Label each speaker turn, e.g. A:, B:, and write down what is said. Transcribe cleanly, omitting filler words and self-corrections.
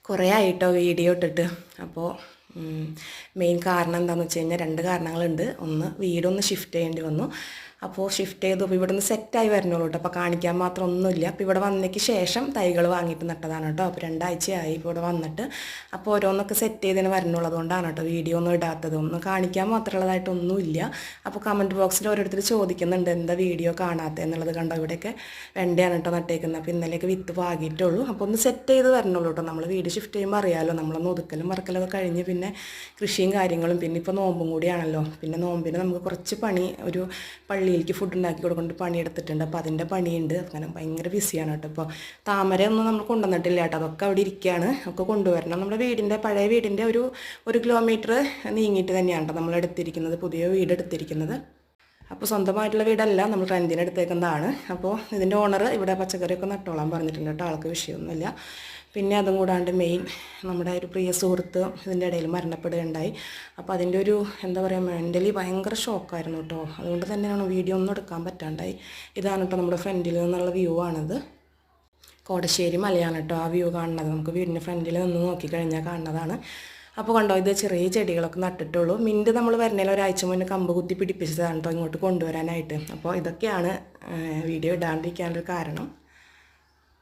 A: കുറേ ആയിട്ടോ വീഡിയോ ഇട്ടിട്ട്. അപ്പോൾ മെയിൻ കാരണം എന്താണെന്ന് വെച്ച് കഴിഞ്ഞാൽ 2 കാരണങ്ങളുണ്ട്. ഒന്ന്, വീടൊന്ന് ഷിഫ്റ്റ് ചെയ്യേണ്ടി വന്നു. അപ്പോൾ ഷിഫ്റ്റ് ചെയ്തു. അപ്പോൾ ഇവിടെ നിന്ന് സെറ്റായി വരണുള്ളൂ കേട്ടോ. അപ്പോൾ കാണിക്കാൻ മാത്രം ഒന്നുമില്ല. അപ്പോൾ ഇവിടെ വന്നതിന് ശേഷം തൈകൾ വാങ്ങിയിട്ട് നട്ടതാണ് കേട്ടോ. അപ്പോൾ 2 ആഴ്ചയായി ഇപ്പോൾ ഇവിടെ വന്നിട്ട്. അപ്പോൾ ഓരോന്നൊക്കെ സെറ്റ് ചെയ്തതിന് വരണുള്ളൂ. അതുകൊണ്ടാണ് കേട്ടോ വീഡിയോ ഒന്നും ഇടാത്തത്. ഒന്നും കാണിക്കാൻ മാത്രമുള്ളതായിട്ടൊന്നുമില്ല. അപ്പോൾ കമൻറ്റ് ബോക്സിൽ ഓരോരുത്തർ ചോദിക്കുന്നുണ്ട് എന്താ വീഡിയോ കാണാത്തത് എന്നുള്ളത്. കണ്ടോ, ഇവിടെയൊക്കെ വെണ്ടയാണ് കേട്ടോ നട്ടേക്കുന്നത്. അപ്പോൾ ഇന്നലെയൊക്കെ വിത്ത് പാകിയിട്ടുള്ളൂ. അപ്പോൾ ഒന്ന് സെറ്റ് ചെയ്ത് വരണുള്ളൂ കേട്ടോ. നമ്മൾ വീട് ഷിഫ്റ്റ് ചെയ്യുമ്പോൾ അറിയാമല്ലോ, നമ്മളൊന്ന് ഒതുക്കലും മറക്കലൊക്കെ കഴിഞ്ഞ് പിന്നെ കൃഷിയും കാര്യങ്ങളും, പിന്നെ ഇപ്പോൾ നോമ്പും കൂടിയാണല്ലോ. പിന്നെ നോമ്പിന് നമുക്ക് കുറച്ച് പണി, ഒരു പള്ളിയിലേക്ക് ഫുഡ് ഉണ്ടാക്കി കൊടുക്കേണ്ട പണിയെടുത്തിട്ടുണ്ട്. അപ്പോൾ അതിൻ്റെ പണിയുണ്ട്. അങ്ങനെ ഭയങ്കര ബിസിയാണ് കേട്ടോ. ഇപ്പോൾ താമരയൊന്നും നമ്മൾ കൊണ്ടുവന്നിട്ടില്ല കേട്ടോ. അതൊക്കെ അവിടെ ഇരിക്കുകയാണ്. ഒക്കെ കൊണ്ടുവരണം. നമ്മുടെ വീടിൻ്റെ, പഴയ വീടിൻ്റെ ഒരു കിലോമീറ്റർ നീങ്ങിയിട്ട് തന്നെയാണ് കേട്ടോ നമ്മൾ എടുത്തിരിക്കുന്നത്, പുതിയ വീട് എടുത്തിരിക്കുന്നത്. അപ്പോൾ സ്വന്തമായിട്ടുള്ള വീടല്ല, നമ്മൾ റെൻറ്റിന് എടുത്തേക്കുന്നതാണ്. അപ്പോൾ ഇതിൻ്റെ ഓണർ ഇവിടെ പച്ചക്കറിയൊക്കെ നട്ടോളാൻ പറഞ്ഞിട്ടുണ്ട് കേട്ടോ. ആൾക്ക് വിഷയമൊന്നുമില്ല. പിന്നെ അതും കൂടാണ്ട് മെയിൻ, നമ്മുടെ ഒരു പ്രിയ സുഹൃത്ത് ഇതിൻ്റെ ഇടയിൽ മരണപ്പെടുകയുണ്ടായി. അപ്പോൾ അതിൻ്റെ ഒരു എന്താ പറയുക, മെൻ്റലി ഭയങ്കര ഷോക്കായിരുന്നു കേട്ടോ. അതുകൊണ്ട് തന്നെയാണ് വീഡിയോ ഒന്നും എടുക്കാൻ പറ്റാണ്ടായി. ഇതാണ് കേട്ടോ നമ്മുടെ ഫ്രണ്ടിൽ നിന്നുള്ള വ്യൂ ആണിത്. കോടശ്ശേരി മലയാണ് കേട്ടോ ആ വ്യൂ കാണുന്നത്. നമുക്ക് വീടിൻ്റെ ഫ്രണ്ടിൽ നിന്ന് നോക്കിക്കഴിഞ്ഞാൽ കാണുന്നതാണ്. അപ്പോൾ കണ്ടോ, ഇത് ചെറിയ ചെടികളൊക്കെ നട്ടിട്ടുള്ളൂ. മിൻറ്റ് നമ്മൾ വരുന്നതിൽ ഒരാഴ്ച മുന്നേ കമ്പ് കുത്തി പിടിപ്പിച്ചതാണ് കേട്ടോ ഇങ്ങോട്ട് കൊണ്ടുവരാനായിട്ട്. അപ്പോൾ ഇതൊക്കെയാണ് വീഡിയോ ഇടാണ്ടിരിക്കാനൊരു കാരണം.